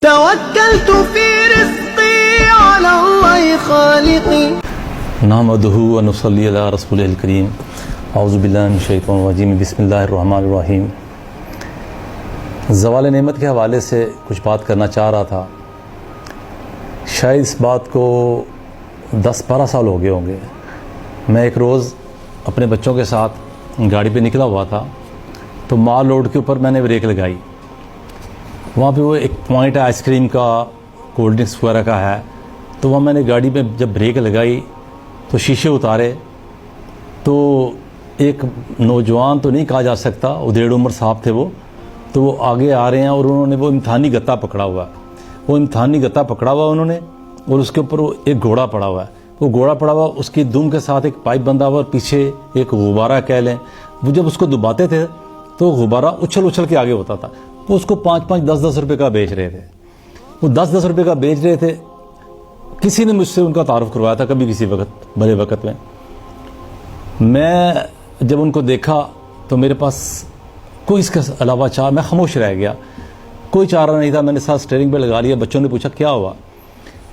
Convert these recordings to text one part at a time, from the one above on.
توكلت في رزقي على الله خالقي نحمده ونصلي على رسوله الكريم اعوذ باللہ من الشیطان الرجیم بسم اللہ الرحمن الرحیم۔ زوال نعمت کے حوالے سے کچھ بات کرنا چاہ رہا تھا۔ شاید اس بات کو 10-12 سال ہو گئے ہوں گے۔ میں ایک روز اپنے بچوں کے ساتھ گاڑی پہ نکلا ہوا تھا تو مال روڈ کے اوپر میں نے بریک لگائی۔ وہاں پہ وہ ایک پوائنٹ ہے آئس کریم کا، کولڈ ڈرنکس وغیرہ کا ہے، تو وہاں میں نے گاڑی میں جب بریک لگائی تو شیشے اتارے تو ایک نوجوان تو نہیں کہا جا سکتا، ادھیڑ عمر صاحب تھے وہ، تو وہ آگے آ رہے ہیں اور انہوں نے وہ امتحانی گتا پکڑا ہوا ہے۔ وہ امتحانی گتا پکڑا ہوا انہوں نے اور اس کے اوپر وہ ایک گھوڑا پڑا ہوا ہے۔ وہ گھوڑا پڑا ہوا، اس کی دم کے ساتھ ایک پائپ بندھا ہوا اور پیچھے ایک غبارہ کہہ لیں۔ وہ جب اس کو دباتے تھے تو غبارہ اچھل اچھل کے آگے ہوتا تھا۔ وہ اس کو 5-5 10-10 روپے کا بیچ رہے تھے۔ وہ 10-10 روپے کا بیچ رہے تھے۔ کسی نے مجھ سے ان کا تعارف کروایا تھا کبھی کسی وقت، بھلے وقت میں جب ان کو دیکھا تو میرے پاس کوئی اس کے علاوہ میں خاموش رہ گیا، کوئی چارہ نہیں تھا۔ میں نے ساتھ سٹیئرنگ پہ لگا لیا۔ بچوں نے پوچھا کیا ہوا؟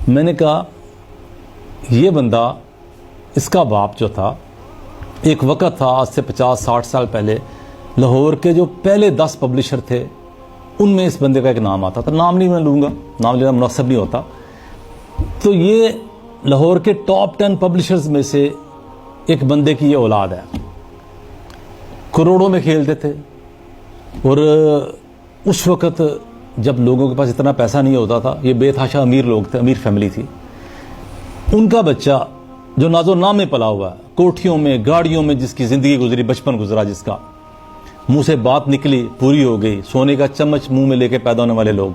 میں نے کہا یہ بندہ، اس کا باپ جو تھا، ایک وقت تھا آج سے 50-60 سال پہلے، لاہور کے جو پہلے 10 پبلشر تھے ان میں اس بندے کا ایک نام آتا تھا۔ نام نہیں میں لوں گا، نام لینا مناسب نہیں ہوتا۔ تو یہ لاہور کے ٹاپ 10 پبلشرز میں سے ایک بندے کی یہ اولاد ہے۔ کروڑوں میں کھیلتے تھے اور اس وقت جب لوگوں کے پاس اتنا پیسہ نہیں ہوتا تھا، یہ بے تحاشا امیر لوگ تھے، امیر فیملی تھی۔ ان کا بچہ جو ناز و نام میں پلا ہوا ہے، کوٹھیوں میں، گاڑیوں میں جس کی زندگی گزری، بچپن گزرا، جس کا منہ سے بات نکلی پوری ہو گئی، سونے کا چمچ منہ میں لے کے پیدا ہونے والے لوگ،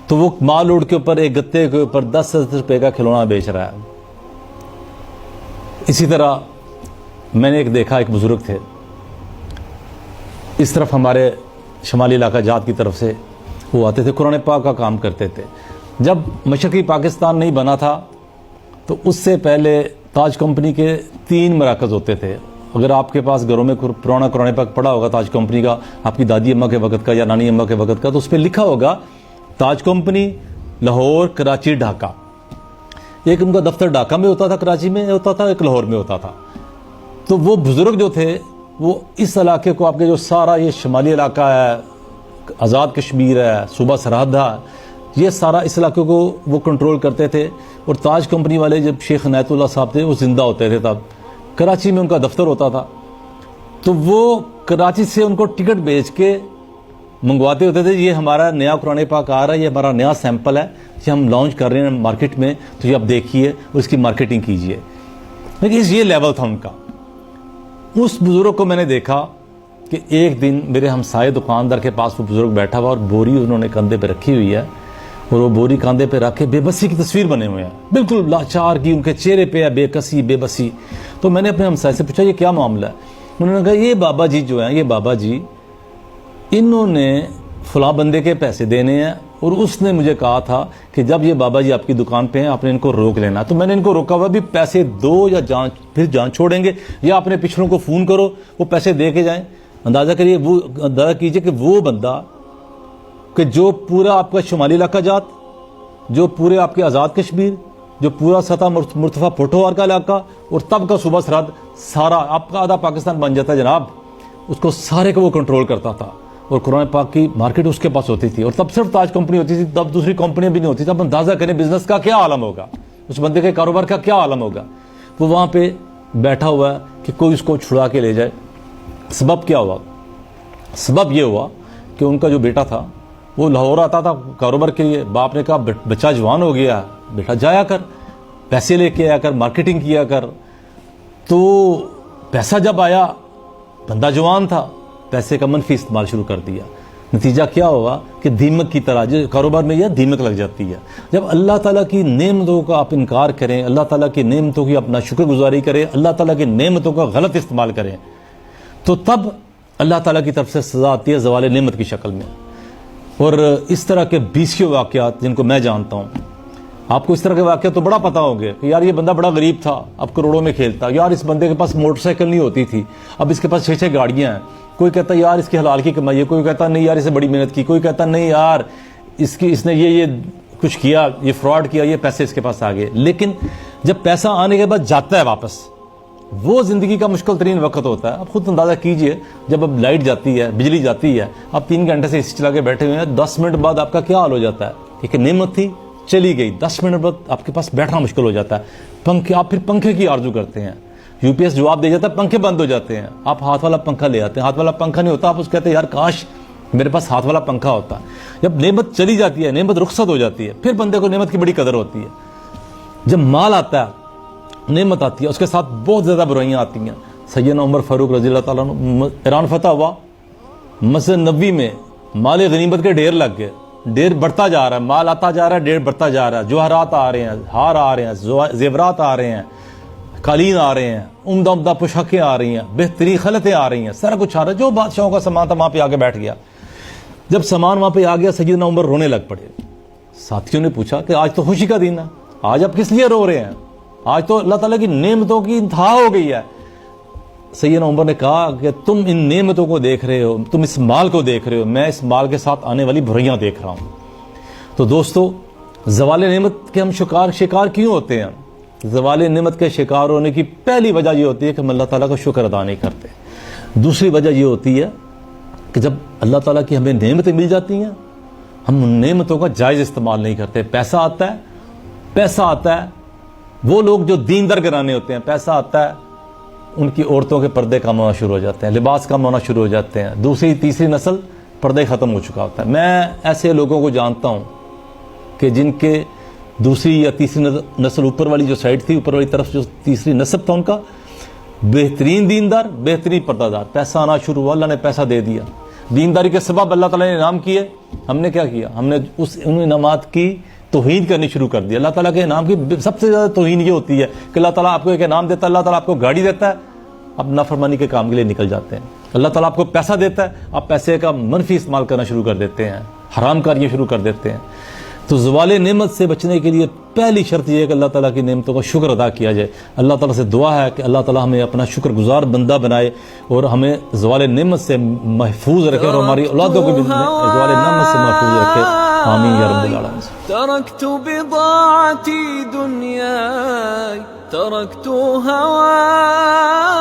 تو وہ مال روڈ کے اوپر ایک گتے کے اوپر 10 روپے کا کھلونا بیچ رہا ہے۔ اسی طرح میں نے ایک دیکھا، ایک بزرگ تھے، اس طرف ہمارے شمالی علاقہ جات کی طرف سے وہ آتے تھے، قرآن پاک کا کام کرتے تھے۔ جب مشرقی پاکستان نہیں بنا تھا تو اس سے پہلے تاج کمپنی کے 3 مراکز ہوتے تھے۔ اگر آپ کے پاس گھروں میں پرانا قرآن پاک پڑا ہوگا تاج کمپنی کا، آپ کی دادی اماں کے وقت کا یا نانی اماں کے وقت کا، تو اس پہ لکھا ہوگا تاج کمپنی لاہور، کراچی، ڈھاکہ۔ ایک ان کا دفتر ڈھاکہ میں ہوتا تھا، کراچی میں ہوتا تھا، ایک لاہور میں ہوتا تھا۔ تو وہ بزرگ جو تھے وہ اس علاقے کو، آپ کے جو سارا یہ شمالی علاقہ ہے، آزاد کشمیر ہے، صوبہ سرحد ہے، یہ سارا اس علاقے کو وہ کنٹرول کرتے تھے۔ اور تاج کمپنی والے جب شیخ عنایت اللہ صاحب تھے وہ زندہ ہوتے تھے، تب کراچی میں ان کا دفتر ہوتا تھا، تو وہ کراچی سے ان کو ٹکٹ بیچ کے منگواتے ہوتے تھے، یہ ہمارا نیا قرآن پاک آ رہا ہے، یہ ہمارا نیا سیمپل ہے، یہ ہم لانچ کر رہے ہیں مارکیٹ میں، تو یہ آپ دیکھیے اور اس کی مارکیٹنگ کیجیے۔ لیکن یہ لیول تھا ان کا۔ اس بزرگ کو میں نے دیکھا کہ ایک دن میرے ہمسائے دکاندار کے پاس وہ بزرگ بیٹھا ہوا اور بوری انہوں نے کندھے پہ رکھی ہوئی ہے، اور وہ بوری کاندھے پہ رکھ کے بے بسی کی تصویر بنے ہوئے ہیں، بالکل لاچار کی، ان کے چہرے پہ ہے بے کسی، بے بسی۔ تو میں نے اپنے ہمسائے سے پوچھا یہ کیا معاملہ ہے؟ انہوں نے کہا یہ بابا جی جو ہیں، یہ بابا جی انہوں نے فلاں بندے کے پیسے دینے ہیں، اور اس نے مجھے کہا تھا کہ جب یہ بابا جی آپ کی دکان پہ ہیں آپ نے ان کو روک لینا۔ تو میں نے ان کو روکا ہوا بھی، پیسے دو یا پھر جان چھوڑیں گے، یا اپنے پچھڑوں کو فون کرو وہ پیسے دے کے جائیں۔ اندازہ کریے، وہ اندازہ کیجئے کہ وہ بندہ کہ جو پورا آپ کا شمالی علاقہ جات، جو پورے آپ کے آزاد کشمیر، جو پورا سطح مرتفع پوٹھوہار کا علاقہ اور تب کا صوبہ سرحد، سارا آپ کا آدھا پاکستان بن جاتا ہے جناب، اس کو سارے کو وہ کنٹرول کرتا تھا، اور قرآن پاک کی مارکیٹ اس کے پاس ہوتی تھی، اور تب صرف تاج کمپنی ہوتی تھی، تب دوسری کمپنیاں بھی نہیں ہوتی تھی۔ اب اندازہ کریں بزنس کا کیا عالم ہوگا، اس بندے کے کاروبار کا کیا عالم ہوگا۔ وہ وہاں پہ بیٹھا ہوا ہے کہ کوئی اس کو چھڑا کے لے جائے۔ سبب کیا ہوا؟ سبب یہ ہوا کہ ان کا جو بیٹا تھا وہ لاہور آتا تھا کاروبار کے لیے، باپ نے کہا بچہ جوان ہو گیا، بیٹا جایا کر، پیسے لے کے آیا کر، مارکیٹنگ کیا کر۔ تو پیسہ جب آیا، بندہ جوان تھا، پیسے کا منفی استعمال شروع کر دیا۔ نتیجہ کیا ہوا کہ دیمک کی طرح، جو کاروبار میں یہ دیمک لگ جاتی ہے۔ جب اللہ تعالیٰ کی نعمتوں کا آپ انکار کریں، اللہ تعالیٰ کی نعمتوں کی اپنا شکر گزاری کریں، اللہ تعالیٰ کی نعمتوں کا غلط استعمال کریں، تو تب اللہ تعالیٰ کی طرف سے سزا آتی ہے زوال نعمت کی شکل میں۔ اور اس طرح کے 20 واقعات جن کو میں جانتا ہوں، آپ کو اس طرح کے واقعات تو بڑا پتہ ہوں گے کہ یار یہ بندہ بڑا غریب تھا، اب کروڑوں میں کھیلتا، یار اس بندے کے پاس موٹر سائیکل نہیں ہوتی تھی، اب اس کے پاس 6 گاڑیاں ہیں، کوئی کہتا یار اس کی حلال کی کمائی ہے، کوئی کہتا نہیں یار اسے بڑی محنت کی، کوئی کہتا نہیں یار اس نے یہ کچھ کیا, یہ فراڈ کیا, یہ پیسے اس کے پاس آ گئے. لیکن جب پیسہ آنے کے بعد جاتا ہے واپس, وہ زندگی کا مشکل ترین وقت ہوتا ہے. آپ خود اندازہ کیجئے, جب اب لائٹ جاتی ہے, بجلی جاتی ہے, آپ 3 گھنٹے سے اسی چلا کے بیٹھے ہوئے ہیں, 10 منٹ بعد آپ کا کیا حال ہو جاتا ہے. ایک نعمت تھی, چلی گئی, 10 منٹ بعد آپ کے پاس بیٹھنا مشکل ہو جاتا ہے. پنکھے, آپ پھر پنکھے کی آرزو کرتے ہیں, یو پی ایس جواب دے جاتا ہے, پنکھے بند ہو جاتے ہیں, آپ ہاتھ والا پنکھا لے آتے ہیں. ہاتھ والا پنکھا نہیں ہوتا, آپ اس کہتے ہیں یار کاش میرے پاس ہاتھ والا پنکھا ہوتا. جب نعمت چلی جاتی ہے, نعمت رخصت ہو جاتی ہے, پھر بندے کو نعمت کی بڑی قدر ہوتی ہے. جب مال آتا ہے, نعمت آتی ہے, اس کے ساتھ بہت زیادہ برائیاں آتی ہیں. سیدنا عمر فاروق رضی اللہ تعالیٰ عنہ, ایران فتح ہوا, مسجد نبوی میں مال غنیمت کے ڈھیر لگ گئے. ڈھیر بڑھتا جا رہا ہے, مال آتا جا رہا ہے, ڈھیر بڑھتا جا رہا ہے. جوہرات آ رہے ہیں, ہار آ رہے ہیں, زیورات آ رہے ہیں, قالین آ رہے ہیں, عمدہ عمدہ پوشاکیں آ رہی ہیں, بہترین خلطیں آ رہی ہیں, سارا کچھ آ رہا ہے. جو بادشاہوں کا سامان تھا وہاں پہ آ کے بیٹھ گیا. جب سامان وہاں پہ آ گیا, سیدنا عمر رونے لگ پڑے. ساتھیوں نے پوچھا کہ آج تو خوشی کا دن ہے, آج آپ کس لیے رو رہے ہیں؟ آج تو اللہ تعالیٰ کی نعمتوں کی انتہا ہو گئی ہے. سیدنا عمر نے کہا کہ تم ان نعمتوں کو دیکھ رہے ہو, تم اس مال کو دیکھ رہے ہو, میں اس مال کے ساتھ آنے والی برائیاں دیکھ رہا ہوں. تو دوستو, زوال نعمت کے ہم شکار کیوں ہوتے ہیں؟ زوال نعمت کے شکار ہونے کی پہلی وجہ یہ ہوتی ہے کہ ہم اللہ تعالیٰ کا شکر ادا نہیں کرتے. دوسری وجہ یہ ہوتی ہے کہ جب اللہ تعالیٰ کی ہمیں نعمتیں مل جاتی ہیں, ہم ان نعمتوں کا جائز استعمال نہیں کرتے. پیسہ آتا ہے, وہ لوگ جو دیندار گھرانے ہوتے ہیں, پیسہ آتا ہے, ان کی عورتوں کے پردے کم ہونا شروع ہو جاتے ہیں, لباس کم ہونا شروع ہو جاتے ہیں, دوسری تیسری نسل پردے ختم ہو چکا ہوتا ہے. میں ایسے لوگوں کو جانتا ہوں کہ جن کے دوسری یا تیسری نسل, اوپر والی جو سائڈ تھی, اوپر والی طرف جو تیسری نسب تھا ان کا, بہترین دیندار, بہترین پردہ دار. پیسہ آنا شروع ہوا, اللہ نے پیسہ دے دیا. دینداری کے سبب اللہ تعالیٰ نے انعام کیے, ہم نے کیا کیا؟ ہم نے ان انعامات کی توہین کرنی شروع کر دی. اللہ تعالیٰ کے انعام کی سب سے زیادہ توہین یہ ہوتی ہے کہ اللہ تعالیٰ آپ کو ایک انعام دیتا ہے, اللہ تعالیٰ آپ کو گاڑی دیتا ہے, آپ نافرمانی کے کام کے لیے نکل جاتے ہیں. اللہ تعالیٰ آپ کو پیسہ دیتا ہے, آپ پیسے کا منفی استعمال کرنا شروع کر دیتے ہیں, حرام کاریاں شروع کر دیتے ہیں. تو زوال نعمت سے بچنے کے لیے پہلی شرط یہ ہے کہ اللہ تعالیٰ کی نعمتوں کا شکر ادا کیا جائے. اللہ تعالیٰ سے دعا ہے کہ اللہ تعالیٰ ہمیں اپنا شکر گزار بندہ بنائے اور ہمیں زوال نعمت سے محفوظ رکھے اور ہماری اولادوں کو بھی زوال نعمت سے محفوظ رکھے. آمین یا رب العالمین. تركت بضاعتي دنياي تركت هواي